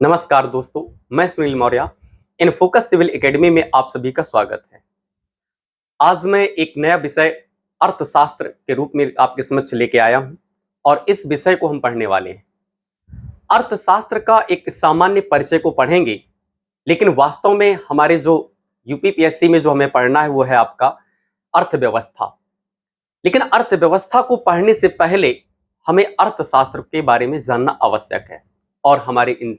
नमस्कार दोस्तों, मैं Sunil Maurya. In focus civil academy में आप सभी का स्वागत है। आज मैं एक नया विषय अर्थशास्त्र के रूप में आपके समक्ष लेके आया हूं और इस विषय को हम पढ़ने वाले हैं। अर्थशास्त्र का एक सामान्य परिचय को पढ़ेंगे, लेकिन वास्तव में हमारे जो यूपीपीएससी में जो हमें पढ़ना है वो है आपका अर्थव्यवस्था। लेकिन अर्थव्यवस्था को पढ़ने से पहले हमें अर्थशास्त्र के बारे में जानना आवश्यक है और हमारे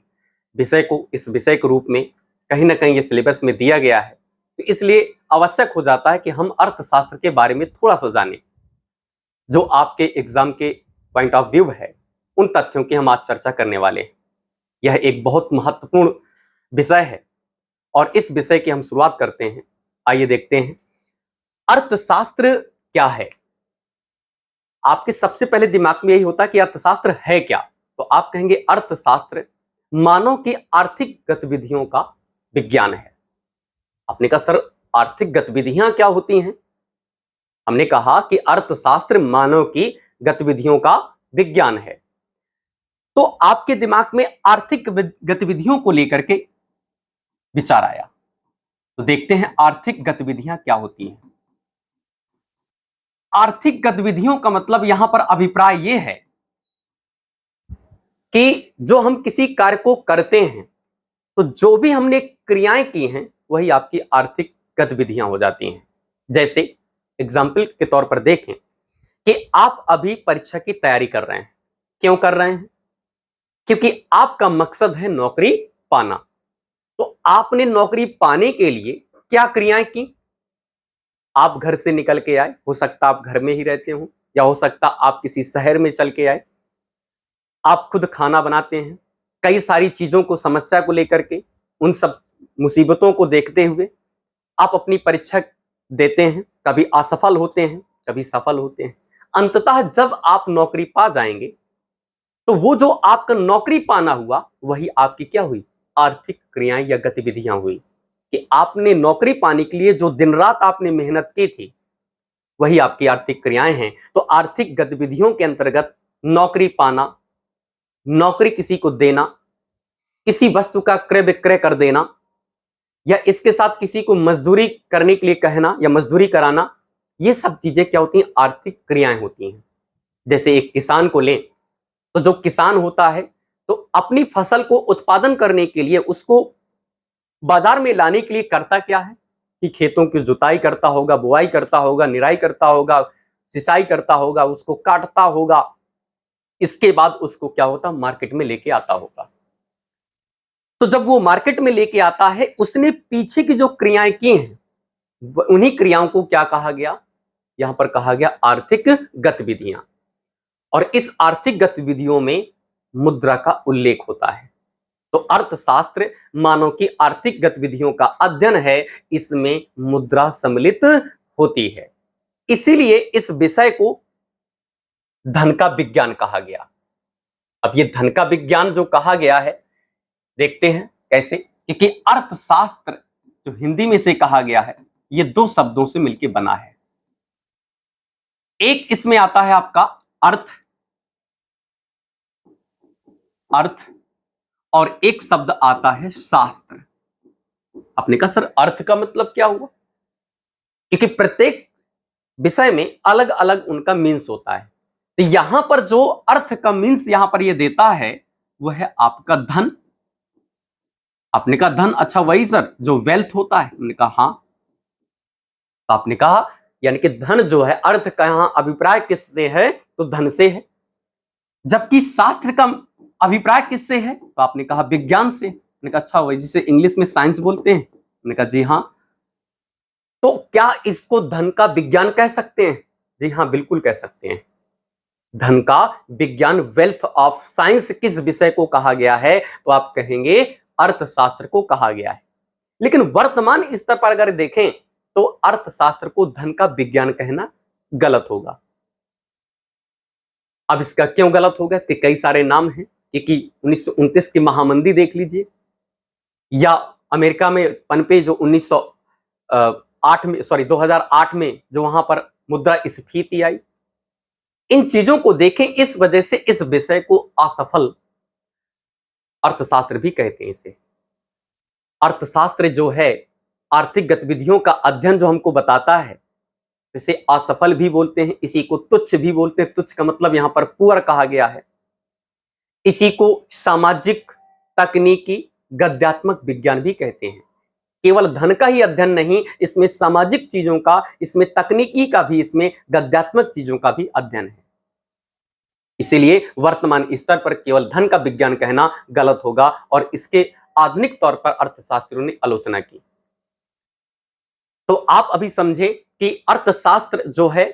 इस विषय के रूप में कहीं ना कहीं ये सिलेबस में दिया गया है, तो इसलिए आवश्यक हो जाता है कि हम अर्थशास्त्र के बारे में थोड़ा सा जानें। जो आपके एग्जाम के पॉइंट ऑफ व्यू है, उन तथ्यों की हम आज चर्चा करने वाले हैं। यह एक बहुत महत्वपूर्ण विषय है और इस विषय की हम शुरुआत करते हैं। आइए देखते हैं अर्थशास्त्र क्या है। आपके सबसे पहले दिमाग में यही होता है कि अर्थशास्त्र है क्या, तो आप कहेंगे अर्थशास्त्र मानव की आर्थिक गतिविधियों का विज्ञान है। आपने कहा सर आर्थिक गतिविधियां क्या होती हैं? हमने कहा कि अर्थशास्त्र मानव की गतिविधियों का विज्ञान है। तो आपके दिमाग में आर्थिक गतिविधियों को लेकर के विचार आया, तो देखते हैं आर्थिक गतिविधियां क्या होती हैं। आर्थिक गतिविधियों का मतलब यहां पर अभिप्राय यह है कि जो हम किसी कार्य को करते हैं, तो जो भी हमने क्रियाएं की हैं वही आपकी आर्थिक गतिविधियां हो जाती हैं। जैसे एग्जाम्पल के तौर पर देखें कि आप अभी परीक्षा की तैयारी कर रहे हैं। क्यों कर रहे हैं? क्योंकि आपका मकसद है नौकरी पाना। तो आपने नौकरी पाने के लिए क्या क्रियाएं की? आप घर से निकल के आए, हो सकता आप घर में ही रहते हो, या हो सकता आप किसी शहर में चल के आए। आप खुद खाना बनाते हैं, कई सारी चीजों को, समस्या को लेकर के, उन सब मुसीबतों को देखते हुए आप अपनी परीक्षा देते हैं। कभी असफल होते हैं, कभी सफल होते हैं। अंततः जब आप नौकरी पा जाएंगे, तो वो जो आपका नौकरी पाना हुआ वही आपकी क्या हुई? आर्थिक क्रियाएं या गतिविधियां हुई। कि आपने नौकरी पाने के लिए जो दिन रात आपने मेहनत की थी, वही आपकी आर्थिक क्रियाएं हैं। तो आर्थिक गतिविधियों के अंतर्गत नौकरी पाना, नौकरी किसी को देना, किसी वस्तु का क्रय विक्रय कर देना, या इसके साथ किसी को मजदूरी करने के लिए कहना या मजदूरी कराना, ये सब चीजें क्या होती हैं? आर्थिक क्रियाएं होती हैं। जैसे एक किसान को लें, तो जो किसान होता है, तो अपनी फसल को उत्पादन करने के लिए, उसको बाजार में लाने के लिए करता क्या है कि खेतों की जुताई करता होगा, बुआई करता होगा, निराई करता होगा, सिंचाई करता होगा, उसको काटता होगा। इसके बाद उसको क्या होता? मार्केट में लेके आता होगा। तो जब वो मार्केट में लेके आता है, उसने पीछे की जो क्रियाएं की हैं, उन्हीं क्रियाओं को क्या कहा गया? यहां पर कहा गया आर्थिक गतिविधियां। और इस आर्थिक गतिविधियों में मुद्रा का उल्लेख होता है। तो अर्थशास्त्र मानव की आर्थिक गतिविधियों का अध्ययन है, इसमें मुद्रा सम्मिलित होती है। इसीलिए इस विषय को धन का विज्ञान कहा गया। अब ये धन का विज्ञान जो कहा गया है, देखते हैं कैसे। क्योंकि अर्थशास्त्र जो हिंदी में से कहा गया है, ये दो शब्दों से मिलकर बना है। एक इसमें आता है आपका अर्थ, और एक शब्द आता है शास्त्र। आपने कहा सर अर्थ का मतलब क्या हुआ? क्योंकि प्रत्येक विषय में अलग अलग उनका मीन्स होता है। तो यहां पर जो अर्थ का मीन्स यहां पर ये देता है, वह है आपका धन। आपने कहा धन, अच्छा वही सर जो वेल्थ होता है? हमने कहा हां। तो आपने कहा यानी कि धन जो है, अर्थ का यहां अभिप्राय किससे है? तो धन से है। जबकि शास्त्र का अभिप्राय किससे है? तो आपने कहा विज्ञान से। मैंने कहा अच्छा वही जिसे इंग्लिश में साइंस बोलते हैं? मैंने कहा जी हाँ। तो क्या इसको धन का विज्ञान कह सकते हैं? जी हाँ, बिल्कुल कह सकते हैं। धन का विज्ञान, वेल्थ ऑफ साइंस, किस विषय को कहा गया है? तो आप कहेंगे अर्थशास्त्र को कहा गया है। लेकिन वर्तमान स्तर पर अगर देखें, तो अर्थशास्त्र को धन का विज्ञान कहना गलत होगा। अब इसका क्यों गलत होगा? इसके कई सारे नाम हैं। क्योंकि 1929 की महामंदी देख लीजिए, या अमेरिका में पनपे जो 2008 में जो वहां पर मुद्रास्फीति आई। इन चीजों को देखें, इस वजह से इस विषय को असफल अर्थशास्त्र भी कहते हैं इसे। अर्थशास्त्र जो है आर्थिक गतिविधियों का अध्ययन जो हमको बताता है, इसे असफल भी बोलते हैं, इसी को तुच्छ भी बोलते हैं। तुच्छ का मतलब यहां पर पुअर कहा गया है। इसी को सामाजिक, तकनीकी, गद्यात्मक विज्ञान भी कहते हैं। केवल धन का ही अध्ययन नहीं, इसमें सामाजिक चीजों का, इसमें तकनीकी का भी, इसमें गद्यात्मक चीजों का भी अध्ययन है। इसीलिए वर्तमान स्तर पर केवल धन का विज्ञान कहना गलत होगा और इसके आधुनिक तौर पर अर्थशास्त्रियों ने आलोचना की। तो आप अभी समझे कि अर्थशास्त्र जो है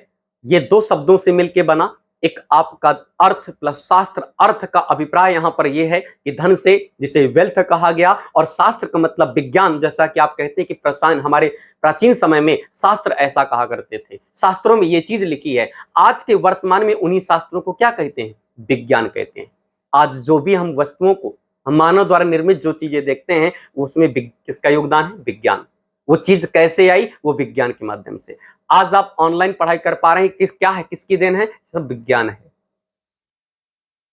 ये दो शब्दों से मिलकर बना। एक आपका अर्थ प्लस शास्त्र। अर्थ का अभिप्राय यहां पर यह है कि धन से, जिसे वेल्थ कहा गया, और शास्त्र का मतलब विज्ञान। जैसा कि आप कहते हैं कि हमारे प्राचीन समय में शास्त्र ऐसा कहा करते थे, शास्त्रों में यह चीज लिखी है। आज के वर्तमान में उन्हीं शास्त्रों को क्या कहते हैं? विज्ञान कहते हैं। आज जो भी हम वस्तुओं को, हम मानव द्वारा निर्मित जो चीजें देखते हैं, उसमें किसका योगदान है? विज्ञान। वो चीज कैसे आई? वो विज्ञान के माध्यम से। आज आप ऑनलाइन पढ़ाई कर पा रहे हैं, क्या है, किसकी देन है? सब विज्ञान है।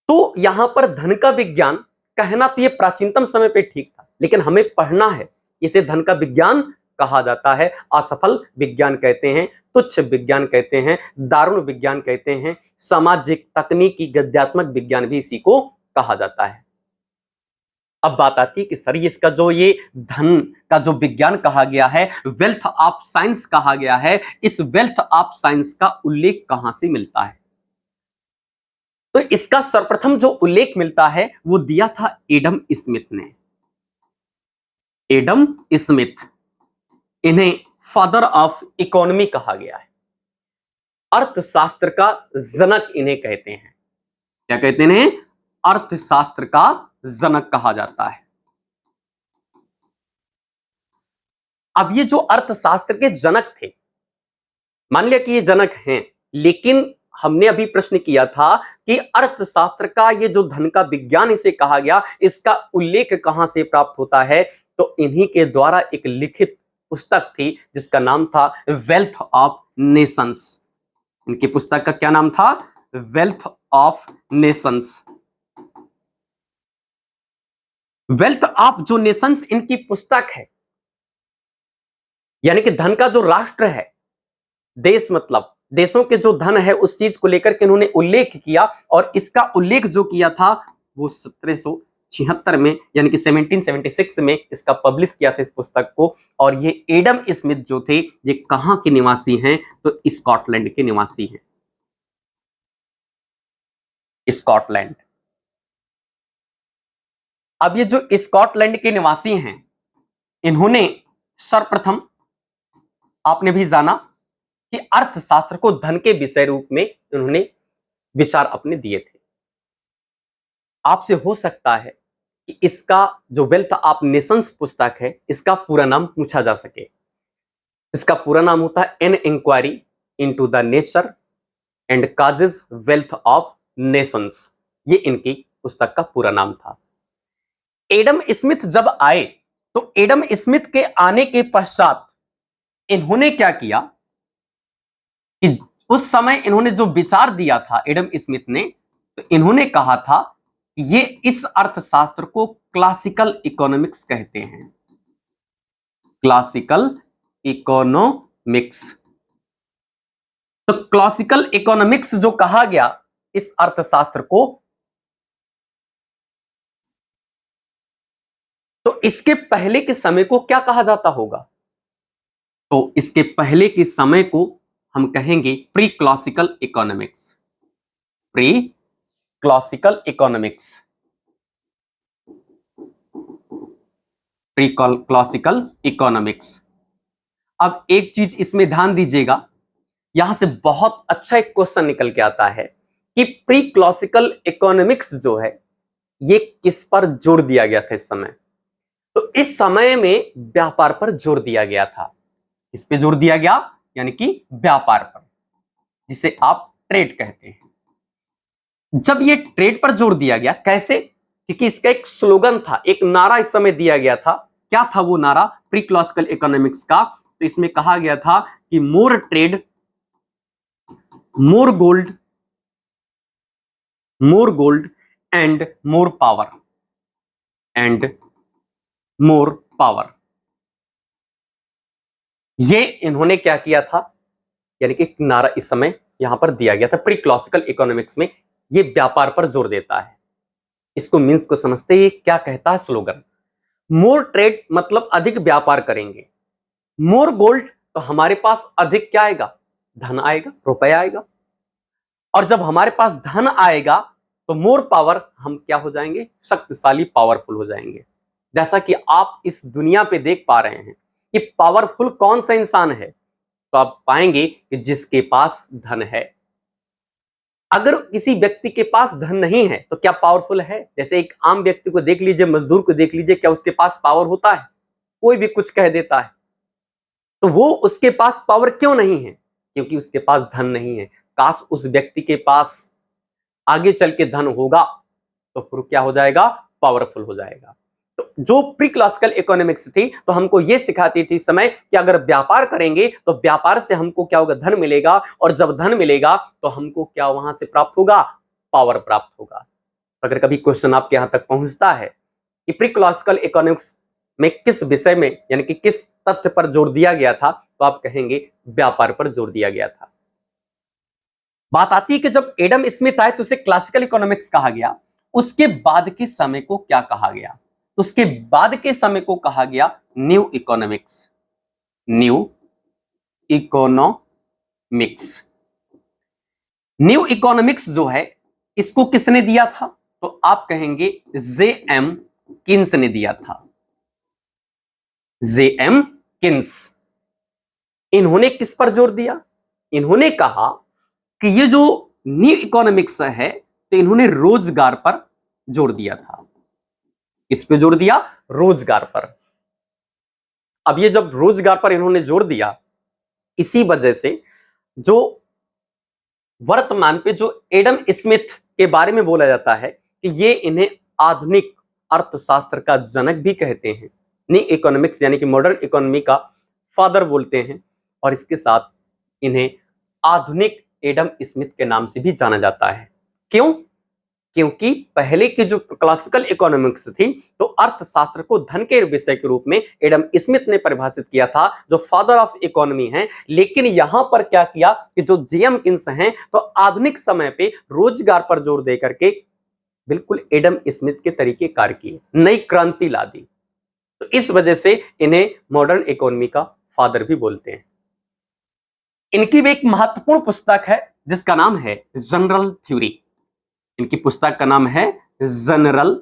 तो यहां पर धन का विज्ञान कहना तो ये प्राचीनतम समय पे ठीक था, लेकिन हमें पढ़ना है। इसे धन का विज्ञान कहा जाता है। असफल विज्ञान कहते हैं, तुच्छ विज्ञान कहते हैं, दारुण विज्ञान कहते हैं, सामाजिक, तकनीकी, गद्यात्मक विज्ञान भी इसी को कहा जाता है। अब बात आती है कि सर इसका जो ये धन का जो विज्ञान कहा गया है, वेल्थ ऑफ साइंस कहा गया है, इस वेल्थ ऑफ साइंस का उल्लेख कहां से मिलता है? तो इसका सर्वप्रथम जो उल्लेख मिलता है वो दिया था एडम स्मिथ ने। एडम स्मिथ, इन्हें फादर ऑफ इकोनॉमी कहा गया है। अर्थशास्त्र का जनक इन्हें कहते हैं। क्या कहते हैं? अर्थशास्त्र का जनक कहा जाता है। अब ये जो अर्थशास्त्र के जनक थे, मान लिया कि ये जनक हैं, लेकिन हमने अभी प्रश्न किया था कि अर्थशास्त्र का ये जो धन का विज्ञान इसे कहा गया, इसका उल्लेख कहां से प्राप्त होता है? तो इन्हीं के द्वारा एक लिखित पुस्तक थी जिसका नाम था वेल्थ ऑफ नेशंस। इनकी पुस्तक का क्या नाम था? Wealth of Nations. Wealth of जो नेशंस इनकी पुस्तक है, यानी कि धन का जो राष्ट्र है, देश मतलब देशों के जो धन है, उस चीज को लेकर के इन्होंने उल्लेख किया। और इसका उल्लेख जो किया था वो 1776 में, यानी कि 1776 में इसका पब्लिश किया था इस पुस्तक को। और ये एडम स्मिथ जो थे, ये कहां के निवासी हैं? तो स्कॉटलैंड के निवासी हैं। स्कॉटलैंड। अब ये जो स्कॉटलैंड के निवासी हैं, इन्होंने सर्वप्रथम, आपने भी जाना कि अर्थशास्त्र को धन के विषय रूप में उन्होंने विचार अपने दिए थे। आपसे हो सकता है कि इसका जो वेल्थ ऑफ नेशंस पुस्तक है, इसका पूरा नाम पूछा जा सके। इसका पूरा नाम होता है an inquiry into the nature and causes wealth of nations. ये इनकी पुस्तक का पूरा नाम था। एडम स्मिथ जब आए, तो एडम स्मिथ के आने के पश्चात इन्होंने क्या किया कि उस समय इन्होंने जो विचार दिया था एडम स्मिथ ने, तो इन्होंने कहा था ये इस अर्थशास्त्र को क्लासिकल इकोनॉमिक्स कहते हैं। Classical economics. तो क्लासिकल इकोनॉमिक्स जो कहा गया इस अर्थशास्त्र को, तो इसके पहले के समय को क्या कहा जाता होगा? तो इसके पहले के समय को हम कहेंगे pre classical economics. Pre classical economics. Pre classical economics. अब एक चीज इसमें ध्यान दीजिएगा, यहां से बहुत अच्छा एक क्वेश्चन निकल के आता है कि प्री क्लासिकल इकोनॉमिक्स जो है ये किस पर जोर दिया गया था इस समय? तो इस समय में व्यापार पर जोर दिया गया था। इस पे जोर दिया गया, यानी कि व्यापार पर, जिसे आप ट्रेड कहते हैं। जब ये ट्रेड पर जोर दिया गया, कैसे? क्योंकि इसका एक स्लोगन था, एक नारा इस समय दिया गया था। क्या था वो नारा प्री क्लासिकल इकोनॉमिक्स का? तो इसमें कहा गया था कि more trade, more gold, more gold and more power. And more power. ये इन्होंने क्या किया था, यानी कि नारा इस समय यहां पर दिया गया था। प्री क्लासिकल इकोनॉमिक्स में ये व्यापार पर जोर देता है। इसको मीन्स को समझते ये क्या कहता है स्लोगन, मोर ट्रेड मतलब अधिक व्यापार करेंगे, मोर गोल्ड तो हमारे पास अधिक क्या आएगा, धन आएगा, रुपया आएगा, और जब हमारे पास धन आएगा तो मोर पावर, हम क्या हो जाएंगे, शक्तिशाली, पावरफुल हो जाएंगे। जैसा कि आप इस दुनिया पे देख पा रहे हैं कि पावरफुल कौन सा इंसान है, तो आप पाएंगे कि जिसके पास धन है। अगर किसी व्यक्ति के पास धन नहीं है तो क्या पावरफुल है? जैसे एक आम व्यक्ति को देख लीजिए, मजदूर को देख लीजिए, क्या उसके पास पावर होता है? कोई भी कुछ कह देता है, तो वो उसके पास पावर क्यों नहीं है? क्योंकि उसके पास धन नहीं है। काश उस व्यक्ति के पास आगे चल के धन होगा तो फिर क्या हो जाएगा, पावरफुल हो जाएगा। तो जो प्री क्लासिकल इकोनॉमिक्स थी तो हमको ये सिखाती थी समय कि अगर व्यापार करेंगे तो व्यापार से हमको क्या होगा, धन मिलेगा, और जब धन मिलेगा तो हमको क्या वहां से प्राप्त होगा, पावर प्राप्त होगा। अगर कभी क्वेश्चन आपके यहां तक पहुंचता है कि प्री क्लासिकल इकोनॉमिक्स में किस विषय में, यानी कि किस तथ्य पर जोर दिया गया था, तो आप कहेंगे व्यापार पर जोर दिया गया था। बात आती है कि जब एडम स्मिथ आए तो उसे क्लासिकल इकोनॉमिक्स कहा गया, उसके बाद के समय को क्या कहा गया? उसके बाद के समय को कहा गया new economics. New economics, new economics जो है इसको किसने दिया था? तो आप कहेंगे जे.एम. किन्स ने दिया था। जे.एम. किन्स। इन्होंने किस पर जोर दिया? इन्होंने कहा कि ये जो न्यू इकोनॉमिक्स है तो इन्होंने रोजगार पर जोर दिया था। इस पे जोर दिया, रोजगार पर। अब ये जब रोजगार पर इन्होंने जोर दिया, इसी वजह से जो वर्तमान पे जो एडम स्मिथ के बारे में बोला जाता है कि ये इन्हें आधुनिक अर्थशास्त्र का जनक भी कहते हैं। न्यू इकोनॉमिक्स यानी कि मॉडर्न इकोनॉमी का फादर बोलते हैं, और इसके साथ इन्हें आधुनिक एडम स्मिथ के नाम से भी जाना जाता है। क्यों? क्योंकि पहले की जो क्लासिकल इकोनॉमिक्स थी तो अर्थशास्त्र को धन के विषय के रूप में एडम स्मिथ ने परिभाषित किया था, जो फादर ऑफ इकोनॉमी हैं। लेकिन यहां पर क्या किया कि जो जे.एम. किन्स हैं तो आधुनिक समय पे रोजगार पर जोर दे करके बिल्कुल एडम स्मिथ के तरीके कार्य किए, नई क्रांति ला दी। तो इस वजह से इन्हें मॉडर्न इकोनॉमी का फादर भी बोलते हैं। इनकी भी एक महत्वपूर्ण पुस्तक है जिसका नाम है जनरल थ्योरी। इनकी पुस्तक का नाम है जनरल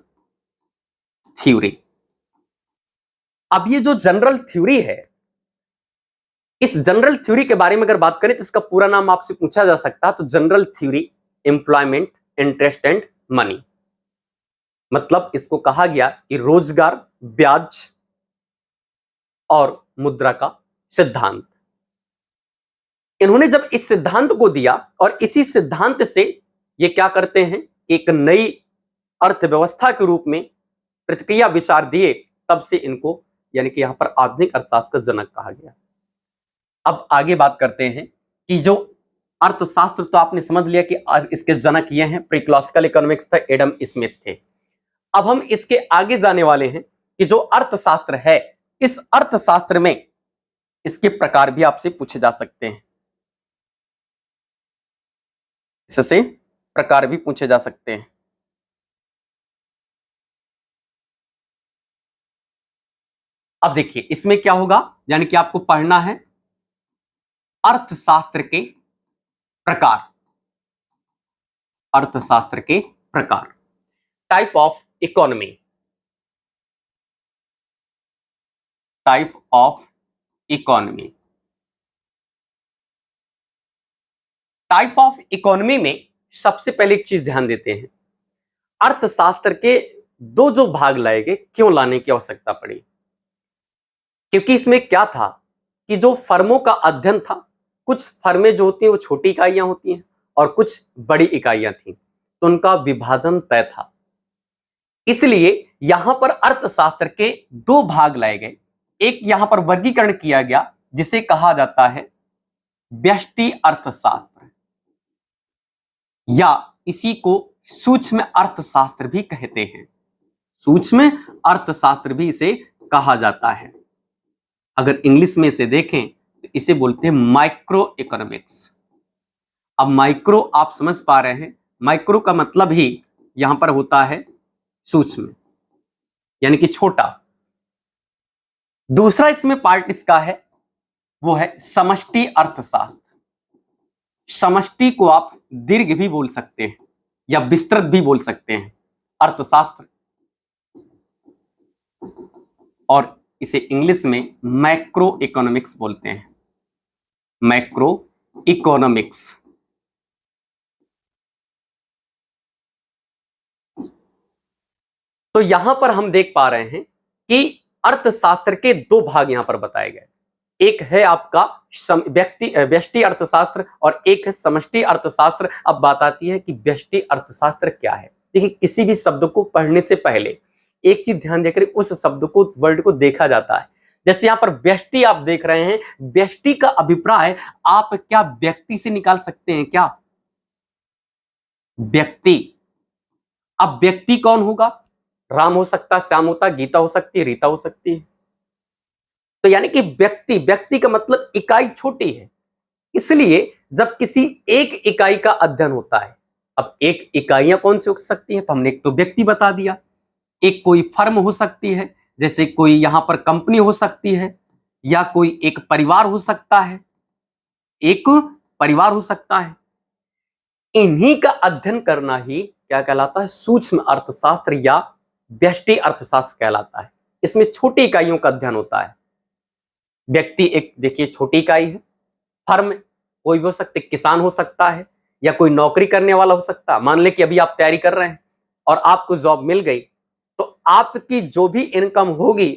थ्योरी। अब ये जो जनरल थ्योरी है, इस जनरल थ्योरी के बारे में अगर बात करें तो इसका पूरा नाम आपसे पूछा जा सकता है, तो general theory employment, interest and money. मतलब इसको कहा गया कि रोजगार, ब्याज और मुद्रा का सिद्धांत। इन्होंने जब इस सिद्धांत को दिया और इसी सिद्धांत से ये क्या करते हैं, एक नई अर्थव्यवस्था के रूप में प्रतिक्रिया विचार दिए, तब से इनको यानी कि यहां पर आधुनिक अर्थशास्त्र का जनक कहा गया। अब आगे बात करते हैं कि जो अर्थशास्त्र तो आपने समझ लिया कि इसके जनक ये हैं, प्री क्लासिकल इकोनॉमिक्स था, एडम स्मिथ थे। अब हम इसके आगे जाने वाले हैं कि जो अर्थशास्त्र है, इस अर्थशास्त्र में इसके प्रकार भी आपसे पूछे जा सकते हैं, इससे प्रकार भी पूछे जा सकते हैं। अब देखिए इसमें क्या होगा, यानी कि आपको पढ़ना है अर्थशास्त्र के प्रकार। अर्थशास्त्र के प्रकार, type of economy, type of economy. Type of economy में सबसे पहले एक चीज ध्यान देते हैं, अर्थशास्त्र के दो जो भाग लाए गए, क्यों लाने की आवश्यकता पड़ी? क्योंकि इसमें क्या था कि जो फर्मों का अध्ययन था, कुछ फर्में जो होती हैं वो छोटी इकाइयां होती हैं और कुछ बड़ी इकाइयां थी, तो उनका विभाजन तय था। इसलिए यहां पर अर्थशास्त्र के दो भाग लाए गए। एक यहां पर वर्गीकरण किया गया जिसे कहा जाता है व्यष्टि अर्थशास्त्र, या इसी को सूक्ष्म अर्थशास्त्र भी कहते हैं। सूक्ष्म अर्थशास्त्र भी इसे कहा जाता है। अगर इंग्लिश में इसे देखें तो इसे बोलते हैं माइक्रो इकोनॉमिक्स। अब माइक्रो आप समझ पा रहे हैं, माइक्रो का मतलब ही यहां पर होता है सूक्ष्म, यानी कि छोटा। दूसरा इसमें पार्ट इसका है वो है समष्टि अर्थशास्त्र। समष्टि को आप दीर्घ भी बोल सकते हैं या विस्तृत भी बोल सकते हैं अर्थशास्त्र, और इसे इंग्लिश में मैक्रो इकोनॉमिक्स बोलते हैं, मैक्रो इकोनॉमिक्स। तो यहां पर हम देख पा रहे हैं कि अर्थशास्त्र के दो भाग यहां पर बताए गए। एक है आपका व्यष्टि अर्थशास्त्र और एक है समष्टि अर्थशास्त्र। अब बात आती है कि व्यष्टि अर्थशास्त्र क्या है। देखिए, किसी भी शब्द को पढ़ने से पहले एक चीज ध्यान देकर उस शब्द को, वर्ड को देखा जाता है। जैसे यहां पर व्यष्टि आप देख रहे हैं, व्यष्टि का अभिप्राय आप क्या व्यक्ति से निकाल सकते हैं क्या? व्यक्ति। अब व्यक्ति कौन होगा? राम हो सकता है, श्याम होता है, गीता हो सकती है, रीता हो सकती है। तो यानी कि व्यक्ति, व्यक्ति का मतलब इकाई छोटी है, इसलिए जब किसी एक इकाई का अध्ययन होता है, अब एक इकाइयां कौन सी हो सकती हैं? तो हमने एक तो व्यक्ति बता दिया, एक कोई फर्म हो सकती है, जैसे कोई यहां पर कंपनी हो सकती है, या कोई एक परिवार हो सकता है, एक परिवार हो सकता है। इन्हीं का अध्ययन करना ही क्या कहलाता है? सूक्ष्म अर्थशास्त्र या व्यष्टि अर्थशास्त्र कहलाता है। इसमें छोटी इकाइयों का अध्ययन होता है। व्यक्ति एक देखिए छोटी इकाई है, फर्म कोई भी हो सकते, किसान हो सकता है या कोई नौकरी करने वाला हो सकता है। मान ले कि अभी आप तैयारी कर रहे हैं और आपको जॉब मिल गई, तो आपकी जो भी इनकम होगी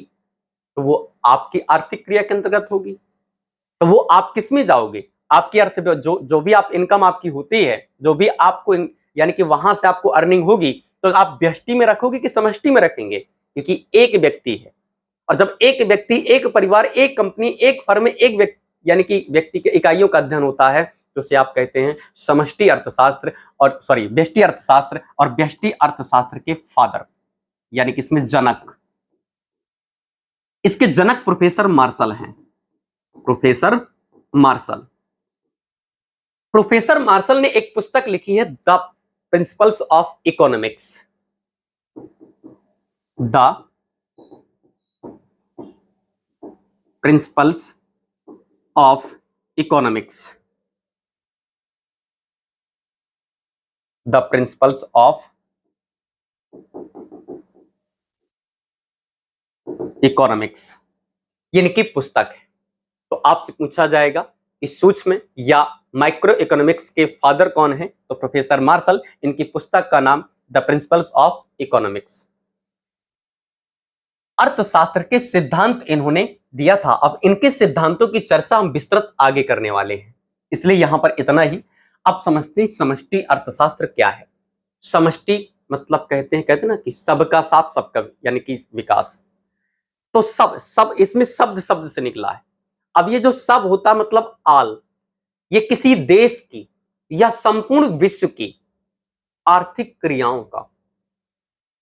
तो वो आपकी आर्थिक क्रिया के अंतर्गत होगी। तो वो आप किस में जाओगे? आपकी अर्थ जो भी आप इनकम आपकी होती है, जो भी आपको यानी कि वहां से आपको अर्निंग होगी, तो आप व्यष्टि में रखोगे कि समष्टि में रखेंगे? क्योंकि एक व्यक्ति है, और जब एक व्यक्ति, एक परिवार, एक कंपनी, एक फर्म, एक व्यक्ति, यानी कि व्यक्ति के इकाइयों का अध्ययन होता है, तो उसे आप कहते हैं समष्टि अर्थशास्त्र, और व्यष्टि अर्थशास्त्र। और व्यष्टि अर्थशास्त्र के फादर यानी कि इसमें जनक, इसके जनक प्रोफेसर मार्शल हैं। प्रोफेसर मार्शल, प्रोफेसर मार्शल ने एक पुस्तक लिखी है, the principles of economics. The principles of economics, the principles of economics, ये इनकी पुस्तक है। तो आपसे पूछा जाएगा कि सूक्ष्म या माइक्रो इकोनॉमिक्स के फादर कौन है? तो प्रोफेसर मार्शल। इनकी पुस्तक का नाम द प्रिंसिपल्स ऑफ इकोनॉमिक्स। अर्थशास्त्र के सिद्धांत इन्होंने दिया था। अब इनके सिद्धांतों की चर्चा हम विस्तृत आगे करने वाले हैं, इसलिए यहां पर इतना ही। अब समझते हैं समष्टि अर्थशास्त्र क्या है। समष्टि मतलब कहते हैं ना कि सबका साथ सबका यानी कि विकास। तो सब इसमें शब्द से निकला है। अब ये जो सब होता है मतलब आल, ये किसी देश की या संपूर्ण विश्व की आर्थिक क्रियाओं का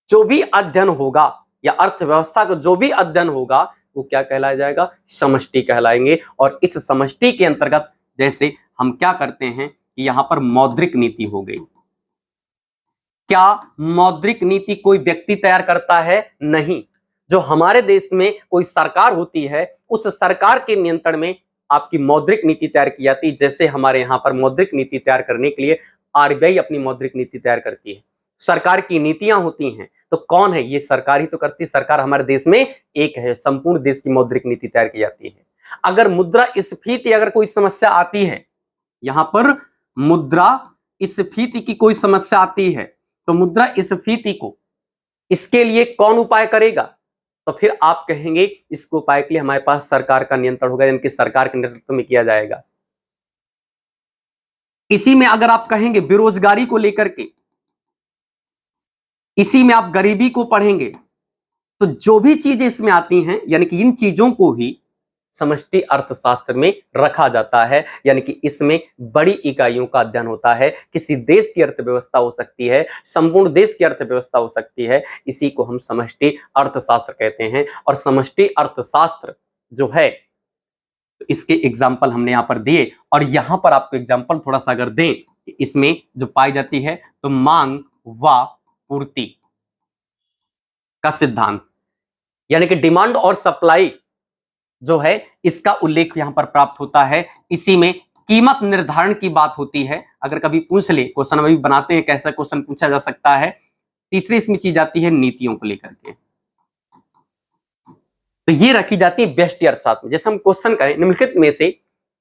जो भी अध्ययन होगा, या अर्थव्यवस्था का जो भी अध्ययन होगा, वो क्या कहलाया जाएगा? समष्टि कहलाएंगे। और इस समष्टि के अंतर्गत जैसे हम क्या करते हैं कि यहां पर मौद्रिक नीति हो गई। क्या मौद्रिक नीति कोई व्यक्ति तैयार करता है? नहीं। जो हमारे देश में कोई सरकार होती है, उस सरकार के नियंत्रण में आपकी मौद्रिक नीति तैयार की जाती है। जैसे हमारे यहां पर मौद्रिक नीति तैयार करने के लिए आरबीआई अपनी मौद्रिक नीति तैयार करती है। सरकार की नीतियां होती हैं, तो कौन है? ये सरकार ही तो करती है। सरकार हमारे देश में एक है, संपूर्ण देश की मौद्रिक नीति तैयार की जाती है। अगर मुद्रास्फीति अगर कोई समस्या आती है, यहां पर मुद्रास्फीति की कोई समस्या आती है, तो मुद्रास्फीति को इसके लिए कौन उपाय करेगा? तो फिर आप कहेंगे इसको उपाय के लिए हमारे पास सरकार का नियंत्रण होगा, यानी कि सरकार के नेतृत्व में किया जाएगा। इसी में अगर आप कहेंगे बेरोजगारी को लेकर के, इसी में आप गरीबी को पढ़ेंगे, तो जो भी चीजें इसमें आती हैं, यानी कि इन चीजों को ही समष्टि अर्थशास्त्र में रखा जाता है, यानी कि इसमें बड़ी इकाइयों का अध्ययन होता है। किसी देश की अर्थव्यवस्था हो सकती है, संपूर्ण देश की अर्थव्यवस्था हो सकती है, इसी को हम समष्टि अर्थशास्त्र कहते हैं। और समष्टि अर्थशास्त्र जो है, तो इसके एग्जाम्पल हमने यहां पर दिए, और यहां पर आपको एग्जाम्पल थोड़ा सा अगर दें, इसमें जो पाई जाती है तो मांग व पूर्ति का सिद्धांत, यानी कि डिमांड और सप्लाई जो है इसका उल्लेख यहां पर प्राप्त होता है। इसी में कीमत निर्धारण की बात होती है। अगर कभी पूछ ले, क्वेश्चन अभी बनाते हैं कैसा क्वेश्चन पूछा जा सकता है। तीसरी इसमें चीज आती है नीतियों को लेकर के, तो ये रखी जाती है व्यष्टि अर्थशास्त्र में। जैसे हम क्वेश्चन करें, निम्नलिखित में से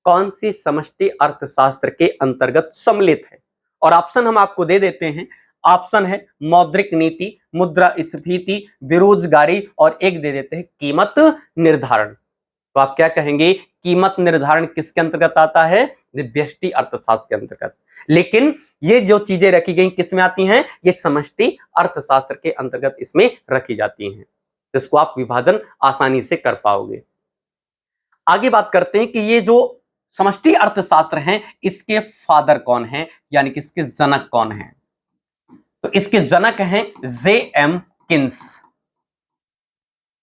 कौन सी समष्टि अर्थशास्त्र के अंतर्गत सम्मिलित है, और ऑप्शन हम आपको दे देते हैं। ऑप्शन है मौद्रिक नीति, मुद्रास्फीति, बेरोजगारी, और एक दे देते हैं कीमत निर्धारण। तो आप क्या कहेंगे, कीमत निर्धारण किसके अंतर्गत आता है, व्यष्टि अर्थशास्त्र के अंतर्गत। लेकिन ये जो चीजें रखी गई किस में आती हैं, ये समष्टि अर्थशास्त्र के अंतर्गत इसमें रखी जाती हैं, जिसको आप विभाजन आसानी से कर पाओगे। आगे बात करते हैं कि ये जो समष्टि अर्थशास्त्र हैं, इसके फादर कौन हैं, यानी कि इसके जनक कौन हैं। तो इसके जनक हैं J.M.. Keynes.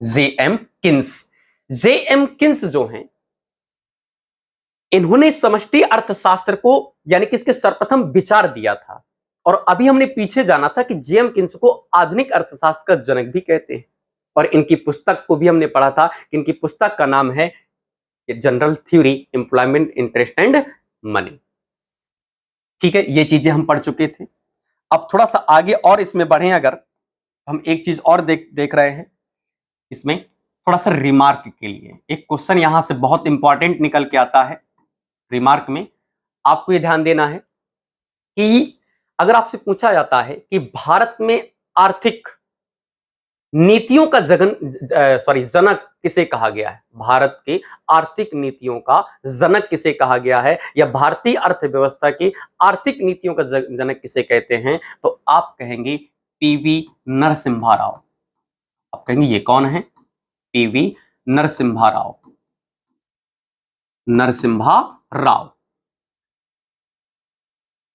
J.M.. Keynes, J.M.. Keynes जो हैं, इन्होंने समष्टि अर्थशास्त्र को यानी कि इसके सर्वप्रथम विचार दिया था। और अभी हमने पीछे जाना था कि जे.एम. किन्स को आधुनिक अर्थशास्त्र का जनक भी कहते हैं, और इनकी पुस्तक को भी हमने पढ़ा था कि इनकी पुस्तक का नाम है general theory employment interest and money. ठीक है, ये चीजें हम पढ़ चुके थे। अब थोड़ा सा आगे और इसमें बढ़े, अगर हम एक चीज और देख रहे हैं इसमें, थोड़ा सा रिमार्क के लिए एक क्वेश्चन यहां से बहुत इंपॉर्टेंट निकल के आता है। रिमार्क में आपको ये ध्यान देना है कि अगर आपसे पूछा जाता है कि भारत में आर्थिक नीतियों का जनक किसे कहा गया है, भारत की आर्थिक नीतियों का जनक किसे कहा गया है, या भारतीय अर्थव्यवस्था की आर्थिक नीतियों का जनक किसे कहते हैं, तो आप कहेंगे पीवी नरसिम्हा राव। आप कहेंगे ये कौन है, पीवी नरसिम्हा राव। नरसिम्हा राव।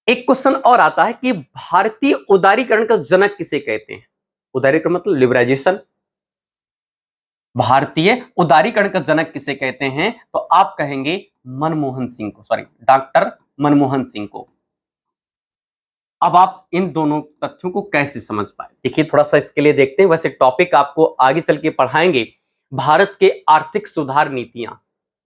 एक क्वेश्चन और आता है कि भारतीय उदारीकरण का जनक किसे कहते हैं। उदारीकरण मतलब लिबराइजेशन। भारतीय उदारीकरण का जनक किसे कहते हैं, तो आप कहेंगे मनमोहन सिंह को, डॉक्टर मनमोहन सिंह को। अब आप इन दोनों तथ्यों को कैसे समझ पाए, देखिए थोड़ा सा इसके लिए देखते हैं। वैसे टॉपिक आपको आगे चल के पढ़ाएंगे, भारत के आर्थिक सुधार नीतियां,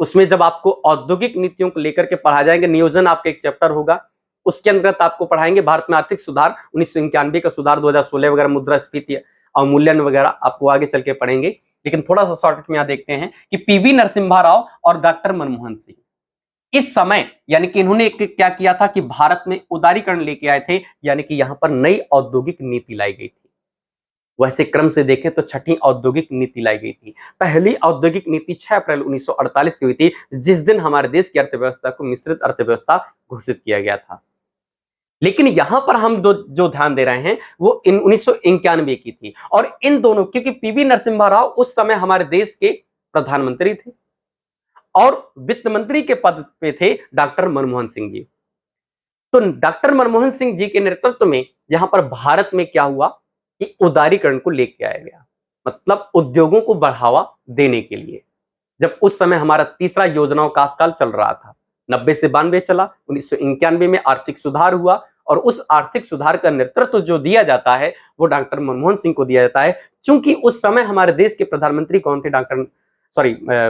उसमें जब आपको औद्योगिक नीतियों को लेकर के पढ़ा जाएंगे, नियोजन आपका एक चैप्टर होगा, उसके अंतर्गत आपको पढ़ाएंगे भारत में आर्थिक सुधार, 1991 का सुधार, 2016 वगैरह, मुद्रास्फीति, अवमूल्यन वगैरह आपको आगे चल के पढ़ेंगे। लेकिन थोड़ा सा शॉर्टकट में यहां देखते हैं कि पीवी नरसिम्हा राव और डॉक्टर मनमोहन सिंह इस समय, यानी कि इन्होंने क्या किया था कि भारत में उदारीकरण लेके आए थे, यानी कि यहां पर नई औद्योगिक नीति लाई गई थी। वैसे क्रम से देखें तो छठी औद्योगिक नीति लाई गई थी। पहली औद्योगिक नीति 6 अप्रैल 1948 की हुई थी, जिस दिन हमारे देश की अर्थव्यवस्था को मिश्रित अर्थव्यवस्था घोषित किया गया था। लेकिन यहां पर हम जो ध्यान दे रहे हैं वो 1991 की थी। और इन दोनों, क्योंकि पीवी नरसिम्हा राव उस समय हमारे देश के प्रधानमंत्री थे और वित्त मंत्री के पद पे थे डॉक्टर मनमोहन सिंह जी। तो डॉक्टर मनमोहन सिंह जी के नेतृत्व में यहां पर भारत में क्या हुआ कि उदारीकरण को लेके आया गया, मतलब उद्योगों को बढ़ावा देने के लिए। जब उस समय हमारा तीसरा योजनाओं का काल चल रहा था, 90 से 92 चला, 1991 में आर्थिक सुधार हुआ, और उस आर्थिक सुधार का नेतृत्व जो दिया जाता है वो डॉक्टर मनमोहन सिंह को दिया जाता है। चूंकि उस समय हमारे देश के प्रधानमंत्री कौन थे,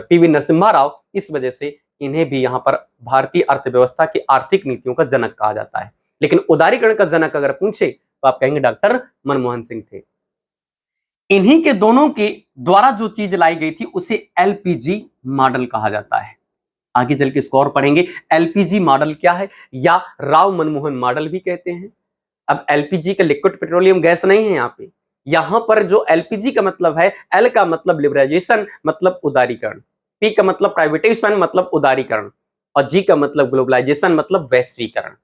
पीवी नरसिम्हा राव, इस वजह से इन्हें भी यहां पर भारतीय अर्थव्यवस्था की आर्थिक नीतियों का जनक कहा जाता है। लेकिन उदारीकरण का जनक अगर पूछे तो आप कहेंगे डॉक्टर मनमोहन सिंह थे। इन्हीं के दोनों के द्वारा जो चीज लाई गई थी उसे एलपीजी मॉडल कहा जाता है। आगे चल के इसको और पढ़ेंगे, एलपीजी मॉडल क्या है, या राव मनमोहन मॉडल भी कहते हैं। अब एलपीजी का लिक्विड पेट्रोलियम गैस नहीं है यहां पर जो एलपीजी का मतलब है, एल का मतलब लिबराइजेशन मतलब उदारीकरण, पी का मतलब प्राइवेटाइजेशन मतलब उदारीकरण, और जी का मतलब ग्लोबलाइजेशन मतलब वैश्वीकरण।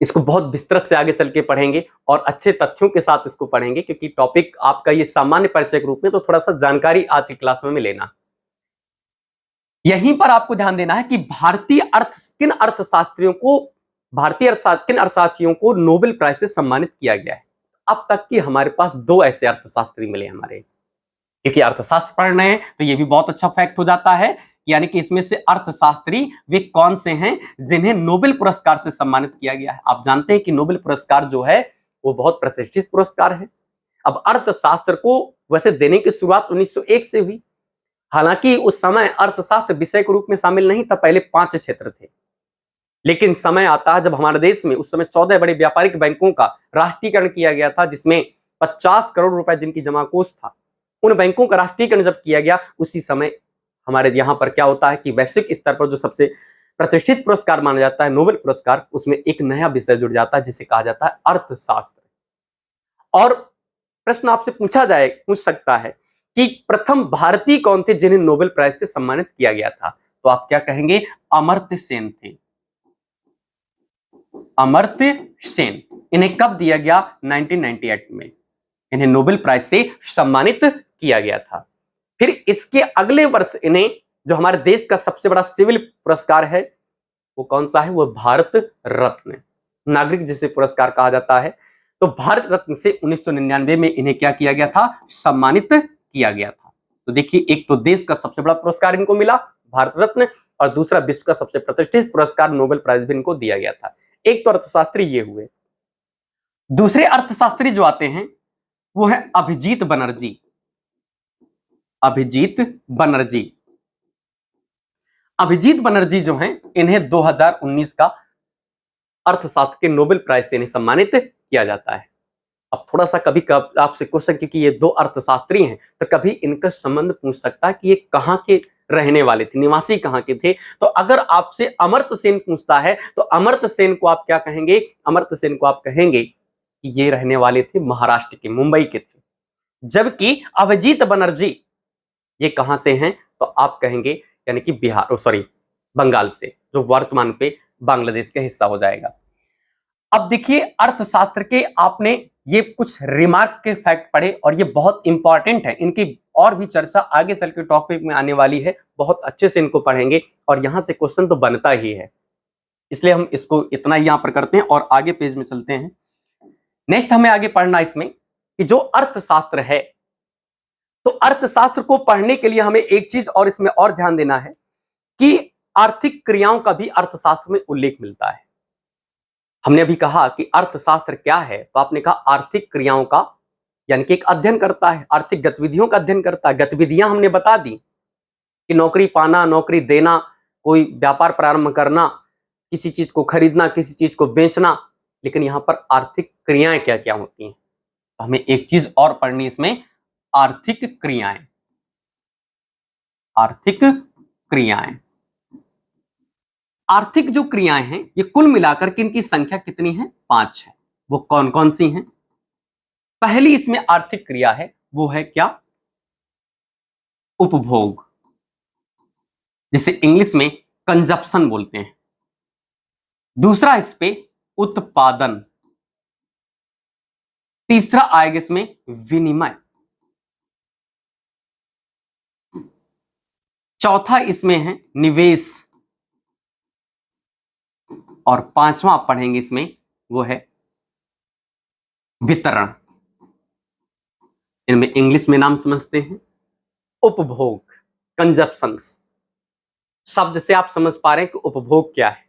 इसको बहुत विस्तृत से आगे चल के पढ़ेंगे और अच्छे तथ्यों के साथ इसको पढ़ेंगे, क्योंकि टॉपिक आपका ये सामान्य परिचय के रूप में, तो थोड़ा सा जानकारी आज की क्लास में लेना। यहीं पर आपको ध्यान देना है कि किन अर्थशास्त्रियों को नोबेल प्राइज से सम्मानित किया गया है। अब तक कि हमारे पास 2 ऐसे अर्थशास्त्री मिले हमारे, क्योंकि अर्थशास्त्र पढ़ रहे हैं तो ये भी बहुत अच्छा फैक्ट हो जाता है, यानी कि इसमें से अर्थशास्त्री वे कौन से हैं जिन्हें नोबेल पुरस्कार से सम्मानित किया गया है। आप जानते हैं कि नोबेल पुरस्कार जो है वो बहुत प्रतिष्ठित पुरस्कार है। अब अर्थशास्त्र को वैसे देने की शुरुआत 1901 से हुई। हालांकि उस समय अर्थशास्त्र विषय के रूप में शामिल नहीं था, पहले 5 क्षेत्र थे। लेकिन समय आता है जब हमारे देश में उस समय 14 बड़े व्यापारिक बैंकों का राष्ट्रीयकरण किया गया था, जिसमें 50 करोड़ रुपए जिनकी जमा कोष था, उन बैंकों का राष्ट्रीयकरण जब किया गया, उसी समय हमारे यहाँ पर क्या होता है कि वैश्विक स्तर पर जो सबसे प्रतिष्ठित पुरस्कार माना जाता है नोबेल पुरस्कार, उसमें एक नया विषय जुड़ जाता है जिसे कहा जाता है अर्थशास्त्र। और प्रश्न आपसे पूछ सकता है कि प्रथम भारतीय कौन थे जिन्हें नोबेल प्राइज से सम्मानित किया गया था, तो आप क्या कहेंगे? अमर्त्य सेन थे। अमर्त्य सेन, इन्हें कब दिया गया? 1998 में इन्हें नोबेल प्राइज से सम्मानित किया गया था। फिर इसके अगले वर्ष इन्हें जो हमारे देश का सबसे बड़ा सिविल पुरस्कार है वो कौन सा है? वो भारत रत्न, नागरिक जिसे पुरस्कार कहा जाता है। तो भारत रत्न से 1999 में इन्हें क्या किया गया था? सम्मानित किया गया था। तो देखिए, एक तो देश का सबसे बड़ा पुरस्कार इनको मिला भारत रत्न, और दूसरा विश्व का सबसे प्रतिष्ठित पुरस्कार नोबेल प्राइज भी इनको दिया गया था। एक तो अर्थशास्त्री ये हुए। दूसरे अर्थशास्त्री जो आते हैं वो है अभिजीत बनर्जी। अभिजीत बनर्जी, अभिजीत बनर्जी जो हैं, इन्हें 2019 का अर्थशास्त्र के नोबेल प्राइज से इन्हें सम्मानित किया जाता है। अब थोड़ा सा कभी आपसे क्वेश्चन, क्योंकि ये 2 अर्थशास्त्री हैं, तो कभी इनका संबंध पूछ सकता है कि ये कहां के रहने वाले थे, निवासी कहां के थे। तो अगर आपसे अमर्त्य सेन पूछता है तो अमर्त्य सेन को आप क्या कहेंगे? अमर्त्य सेन को आप कहेंगे कि ये रहने वाले थे महाराष्ट्र के, मुंबई के थे। जबकि अभिजीत बनर्जी ये कहां से हैं? तो आप कहेंगे यानी कि बंगाल से, जो वर्तमान पे बांग्लादेश का हिस्सा हो जाएगा। अब देखिए, अर्थशास्त्र के आपने ये कुछ रिमार्क के फैक्ट पढ़े और ये बहुत इंपॉर्टेंट है, इनकी और भी चर्चा आगे चल के टॉपिक में आने वाली है, बहुत अच्छे से इनको पढ़ेंगे और यहां से क्वेश्चन तो बनता ही है, इसलिए हम इसको इतना ही यहां पर करते हैं और आगे पेज में चलते हैं। नेक्स्ट हमें आगे पढ़ना इसमें कि जो अर्थशास्त्र है, तो अर्थशास्त्र को पढ़ने के लिए हमें एक चीज और इसमें और ध्यान देना है कि आर्थिक क्रियाओं का भी अर्थशास्त्र में उल्लेख मिलता है। हमने अभी कहा कि अर्थशास्त्र क्या है, तो आपने कहा आर्थिक क्रियाओं का, यानी कि एक अध्ययन करता है, आर्थिक गतिविधियों का अध्ययन करता है। गतिविधियां हमने बता दी कि नौकरी पाना, नौकरी देना, कोई व्यापार प्रारंभ करना, किसी चीज को खरीदना, किसी चीज को बेचना। लेकिन यहां पर आर्थिक क्रियाएं क्या क्या होती हैं, तो हमें एक चीज और पढ़नी इसमें, आर्थिक क्रियाएं। आर्थिक क्रियाएं, आर्थिक जो क्रियाएं हैं ये कुल मिलाकर के इनकी संख्या कितनी है? 5 है। वो कौन कौन सी हैं? पहली इसमें आर्थिक क्रिया है वो है क्या? उपभोग, जिसे इंग्लिश में कंजप्शन बोलते हैं। दूसरा इस पे उत्पादन। तीसरा आएगा इसमें विनिमय। चौथा इसमें है निवेश, और पांचवा आप पढ़ेंगे इसमें वो है वितरण। इनमें इंग्लिश में नाम समझते हैं उपभोग, कंजप्शंस। शब्द से आप समझ पा रहे हैं कि उपभोग क्या है।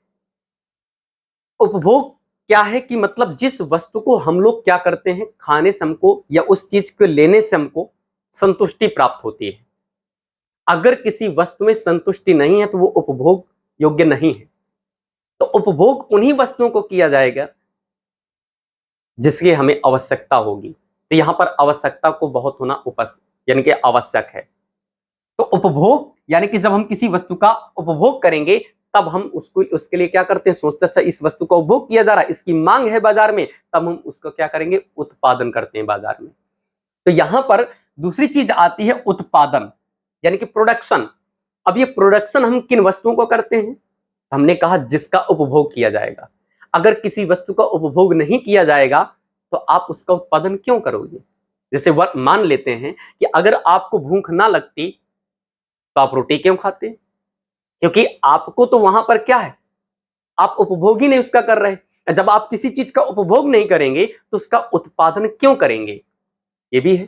उपभोग क्या है कि मतलब जिस वस्तु को हम लोग क्या करते हैं, खाने से हमको या उस चीज को लेने से हमको संतुष्टि प्राप्त होती है। अगर किसी वस्तु में संतुष्टि नहीं है तो वो उपभोग योग्य नहीं है। तो उपभोग उन्हीं वस्तुओं को किया जाएगा जिसकी हमें आवश्यकता होगी। तो यहां पर आवश्यकता को बहुत होना यानी कि आवश्यक है। तो उपभोग यानी कि जब हम किसी वस्तु का उपभोग करेंगे तब हम उसके लिए क्या करते हैं, सोचते अच्छा इस वस्तु का उपभोग किया जा रहा है, इसकी मांग है बाजार में, तब हम उसको क्या करेंगे, उत्पादन करते हैं बाजार में। तो यहां पर दूसरी चीज आती है उत्पादन, यानी कि प्रोडक्शन। अब ये प्रोडक्शन हम किन वस्तुओं को करते हैं? हमने कहा जिसका उपभोग किया जाएगा। अगर किसी वस्तु का उपभोग नहीं किया जाएगा तो आप उसका उत्पादन क्यों करोगे? जैसे मान लेते हैं कि अगर आपको भूख ना लगती तो आप रोटी क्यों खाते? क्योंकि आपको तो वहां पर क्या है, आप उपभोग ही नहीं उसका कर रहे। जब आप किसी चीज का उपभोग नहीं करेंगे तो उसका उत्पादन क्यों करेंगे? ये भी है,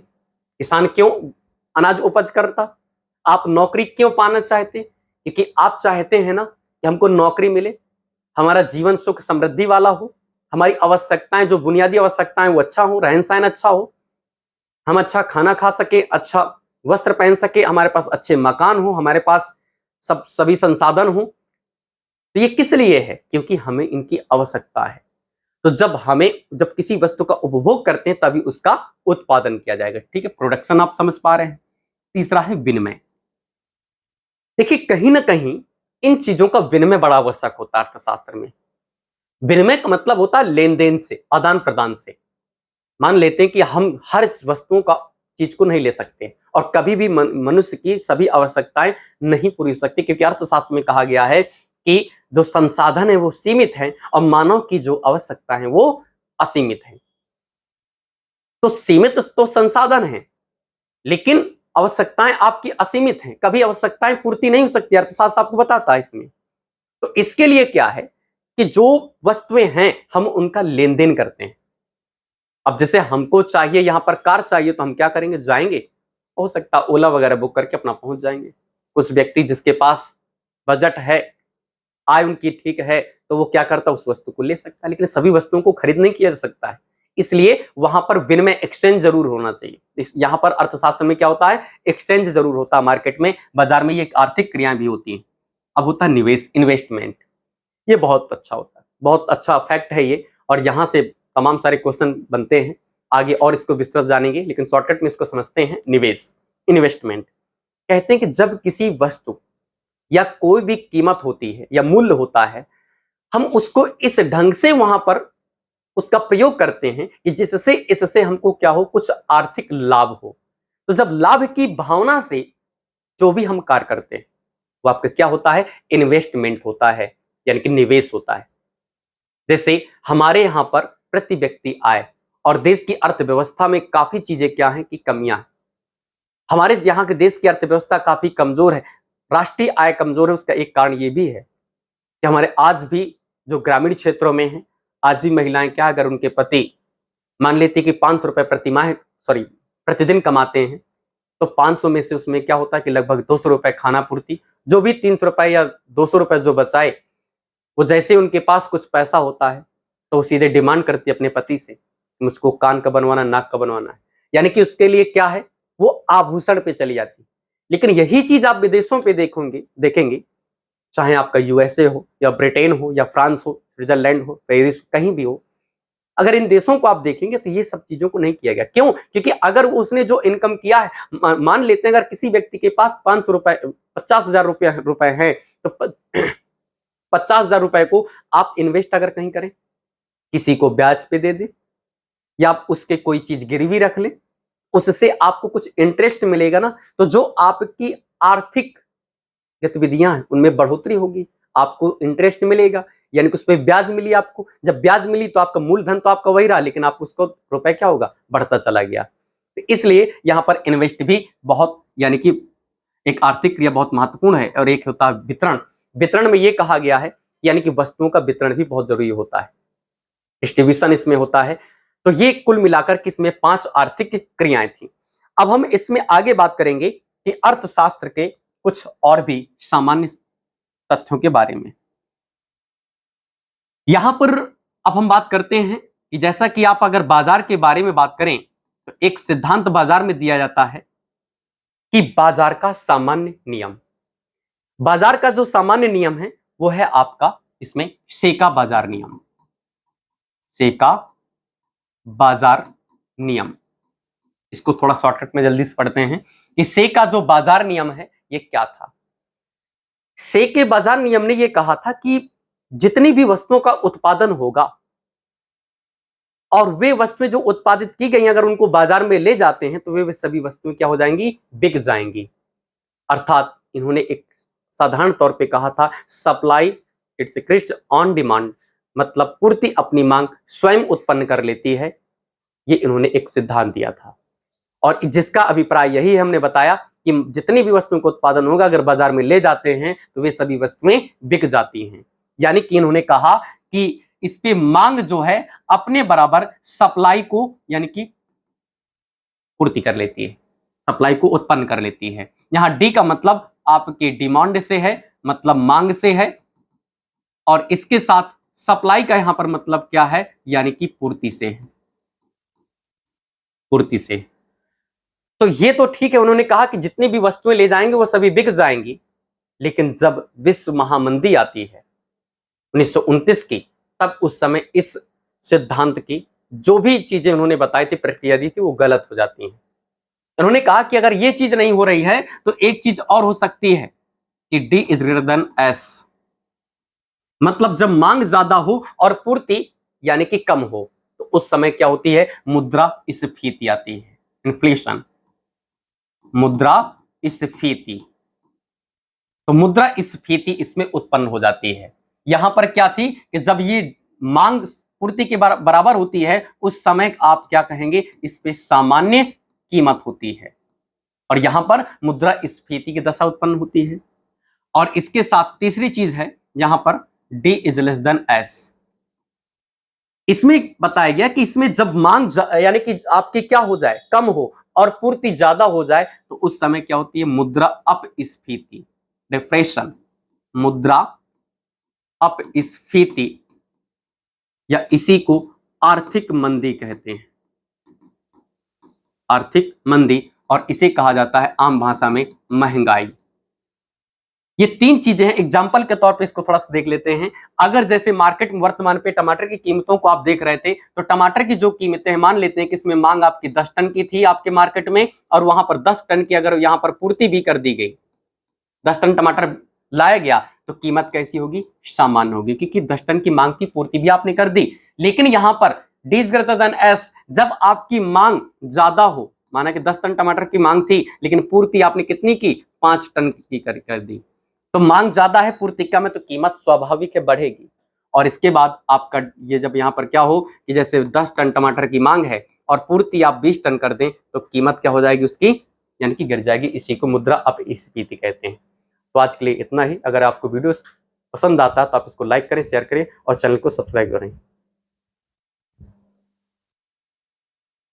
किसान क्यों अनाज उपज करता? आप नौकरी क्यों पाना चाहते? क्योंकि आप चाहते हैं ना कि हमको नौकरी मिले, हमारा जीवन सुख समृद्धि वाला हो, हमारी आवश्यकताएं जो बुनियादी आवश्यकताएं वो अच्छा हो, रहन सहन अच्छा हो, हम अच्छा खाना खा सके, अच्छा वस्त्र पहन सके, हमारे पास अच्छे मकान हो, हमारे पास सभी संसाधन हो। तो ये किस लिए है? क्योंकि हमें इनकी आवश्यकता है। तो जब किसी वस्तु का उपभोग करते हैं तभी उसका उत्पादन किया जाएगा। ठीक है, प्रोडक्शन आप समझ पा रहे हैं। तीसरा है विनिमय। देखिए, कहीं ना कहीं इन चीजों का विनिमय बड़ा आवश्यक होता है अर्थशास्त्र में। विनिमय का मतलब होता है लेन देन से, आदान प्रदान से। मान लेते हैं कि हम हर वस्तुओं का चीज को नहीं ले सकते और कभी भी मनुष्य की सभी आवश्यकताएं नहीं पूरी हो सकती, क्योंकि अर्थशास्त्र में कहा गया है कि जो संसाधन है वो सीमित है और मानव की जो आवश्यकता है वो असीमित है। तो सीमित तो संसाधन है, लेकिन आवश्यकताएं आपकी असीमित हैं, कभी आवश्यकताएं पूर्ति नहीं हो सकती, अर्थशास्त्र आपको बताता है इसमें। तो इसके लिए क्या है कि जो वस्तुएं हैं हम उनका लेन देन करते हैं। अब जैसे हमको चाहिए यहां पर कार चाहिए तो हम क्या करेंगे, जाएंगे, हो सकता है ओला वगैरह बुक करके अपना पहुंच जाएंगे। कुछ व्यक्ति जिसके पास बजट है, आय उनकी ठीक है, तो वो क्या करता है, उस वस्तु को ले सकता है। लेकिन सभी वस्तुओं को खरीद नहीं किया जा सकता है, इसलिए वहां पर विनिमय एक्सचेंज जरूर होना चाहिए। यहां पर अर्थशास्त्र में क्या होता है, एक्सचेंज जरूर होता है। मार्केट में, बाजार में ये एक आर्थिक क्रियाएं भी होती हैं। अब होता है निवेश, इन्वेस्टमेंट। ये बहुत अच्छा होता है, बहुत अच्छा फैक्ट है ये, और यहां से तमाम सारे क्वेश्चन बनते हैं। आगे और इसको विस्तृत जानेंगे, लेकिन शॉर्टकट में इसको समझते हैं। निवेश, इन्वेस्टमेंट। कहते हैं कि जब किसी वस्तु या कोई भी कीमत होती है या मूल्य होता है, हम उसको इस ढंग से वहां पर उसका प्रयोग करते हैं कि जिससे इससे हमको क्या हो, कुछ आर्थिक लाभ हो। तो जब लाभ की भावना से जो भी हम कार्य करते हैं वो आपका क्या होता है, इन्वेस्टमेंट होता है, यानी कि निवेश होता है। जैसे हमारे यहां पर प्रति व्यक्ति आय और देश की अर्थव्यवस्था में काफी चीजें क्या है कि कमियां हैं। हमारे यहाँ के देश की अर्थव्यवस्था काफी कमजोर है, राष्ट्रीय आय कमजोर है। उसका एक कारण ये भी है कि हमारे आज भी जो ग्रामीण क्षेत्रों में है, आज भी महिलाएं क्या, अगर उनके पति मान लेते कि 500 रुपए प्रतिदिन कमाते हैं, तो 500 में से उसमें क्या होता है कि लगभग 200 रुपए खाना पूर्ति, जो भी 300 रुपए या 200 रुपए जो बचाए, वो जैसे उनके पास कुछ पैसा होता है तो वो सीधे डिमांड करती है अपने पति से, मुझको कान का बनवाना, नाक का बनवाना है। यानी कि उसके लिए क्या है, वो आभूषण पे चली जाती। लेकिन यही चीज आप विदेशों पे देखेंगे, चाहे आपका यूएसए हो या ब्रिटेन हो या फ्रांस हो, स्विट्जरलैंड हो, पेरिस, कहीं भी हो, अगर इन देशों को आप देखेंगे तो ये सब चीजों को नहीं किया गया। क्यों? क्योंकि अगर उसने जो इनकम किया है, मान लेते हैं अगर किसी व्यक्ति के पास 500 रुपए 50,000 रुपए है, तो 50,000 रुपए को आप इन्वेस्ट अगर कहीं करें, किसी को ब्याज पे दे दे या आप उसके कोई चीज गिरवी रख ले, उससे आपको कुछ इंटरेस्ट मिलेगा ना, तो जो आपकी आर्थिक गतिविधियां हैं उनमें बढ़ोतरी होगी, आपको इंटरेस्ट मिलेगा, यानी कि उस पर ब्याज मिली आपको। जब ब्याज मिली तो आपका मूलधन तो आपका वही रहा, लेकिन आपको उसको रुपए क्या होगा, बढ़ता चला गया। तो इसलिए यहां पर इन्वेस्ट भी बहुत, यानी कि एक आर्थिक क्रिया बहुत महत्वपूर्ण है। और एक होता है वितरण। वितरण में यह कहा गया है यानी कि वस्तुओं का वितरण भी बहुत जरूरी होता है, डिस्ट्रीब्यूशन इसमें होता है। तो ये कुल मिलाकर के इसमें 5 आर्थिक क्रियाएं थी। अब हम इसमें आगे बात करेंगे कि अर्थशास्त्र के कुछ और भी सामान्य तथ्यों के बारे में। यहां पर अब हम बात करते हैं कि जैसा कि आप अगर बाजार के बारे में बात करें तो एक सिद्धांत बाजार में दिया जाता है कि बाजार का सामान्य नियम। बाजार का जो सामान्य नियम है वो है आपका इसमें सेका बाजार नियम। सेका बाजार नियम, इसको थोड़ा शॉर्टकट में जल्दी से पढ़ते हैं कि सेका जो बाजार नियम है ये क्या था। सेके बाजार नियम ने ये कहा था कि जितनी भी वस्तुओं का उत्पादन होगा और वे वस्तुएं जो उत्पादित की गई अगर उनको बाजार में ले जाते हैं तो वे सभी वस्तुएं क्या हो जाएंगी, बिक जाएंगी। अर्थात इन्होंने एक साधारण तौर पे कहा था सप्लाई इट्स क्रिस्ट ऑन डिमांड, मतलब पूर्ति अपनी मांग स्वयं उत्पन्न कर लेती है। ये इन्होंने एक सिद्धांत दिया था और जिसका अभिप्राय यही हमने बताया कि जितनी भी वस्तुओं का उत्पादन होगा अगर बाजार में ले जाते हैं तो वे सभी वस्तुएं बिक जाती हैं। यानी कि इन्होंने कहा कि इस पे मांग जो है अपने बराबर सप्लाई को यानी कि पूर्ति कर लेती है, सप्लाई को उत्पन्न कर लेती है। यहां डी का मतलब आपके डिमांड से है, मतलब मांग से है, और इसके साथ सप्लाई का यहां पर मतलब क्या है, यानी कि पूर्ति से है, पूर्ति से। तो ये तो ठीक है, उन्होंने कहा कि जितनी भी वस्तुएं ले जाएंगे वो सभी बिक जाएंगी, लेकिन जब विश्व महामंदी आती है 1929 की, तब उस समय इस सिद्धांत की जो भी चीजें उन्होंने बताई थी, प्रक्रिया दी थी, वो गलत हो जाती हैं। उन्होंने कहा कि अगर ये चीज नहीं हो रही है तो एक चीज और हो सकती है कि D is greater than S, मतलब जब मांग ज्यादा हो और पूर्ति यानी कि कम हो, तो उस समय क्या होती है, मुद्रास्फीति आती है, इन्फ्लेशन, मुद्रास्फीति। तो मुद्रास्फीति इसमें उत्पन्न हो जाती है। यहां पर क्या थी कि जब ये मांग पूर्ति के बराबर होती है उस समय आप क्या कहेंगे, इस पे सामान्य कीमत होती है, और यहां पर मुद्रास्फीति की दशा उत्पन्न होती है। और इसके साथ तीसरी चीज है यहां पर D is less than S. इसमें बताया गया कि इसमें जब मांग यानी कि आपकी क्या हो जाए, कम हो, और पूर्ति ज्यादा हो जाए, तो उस समय क्या होती है, मुद्रा अपस्फीति, डिप्रेशन, मुद्रा अपस्फीति, या इसी को आर्थिक मंदी कहते हैं, आर्थिक मंदी, और इसे कहा जाता है आम भाषा में महंगाई। ये तीन चीजें हैं, एग्जाम्पल के तौर पे इसको थोड़ा सा देख लेते हैं। अगर जैसे मार्केट में वर्तमान पे टमाटर की कीमतों को आप देख रहे थे, तो टमाटर की जो कीमतें हैं, मान लेते हैं कि इसमें मांग आपकी 10 टन की थी आपके मार्केट में, और वहां पर 10 टन की अगर यहां पर पूर्ति भी कर दी गई, 10 टन टमाटर लाया गया, तो कीमत कैसी होगी, सामान्य होगी, क्योंकि 10 टन की मांग की पूर्ति भी आपने कर दी। लेकिन यहां पर D is greater than S, जब आपकी मांग ज्यादा हो, माना कि 10 टन टमाटर की मांग थी लेकिन पूर्ति आपने कितनी की, 5 टन की कर दी, तो मांग ज्यादा है, पूर्ति कम है, तो कीमत स्वाभाविक है बढ़ेगी। और इसके बाद आपका ये जब यहां पर क्या हो कि जैसे 10 टन टमाटर की मांग है और पूर्ति आप 20 टन कर दें, तो कीमत क्या हो जाएगी उसकी, यानी कि गिर जाएगी। इसी को मुद्रा अपस्फीति कहते हैं। तो आज के लिए इतना ही। अगर आपको वीडियो पसंद आता है तो आप इसको लाइक करें, शेयर करें और चैनल को सब्सक्राइब करें।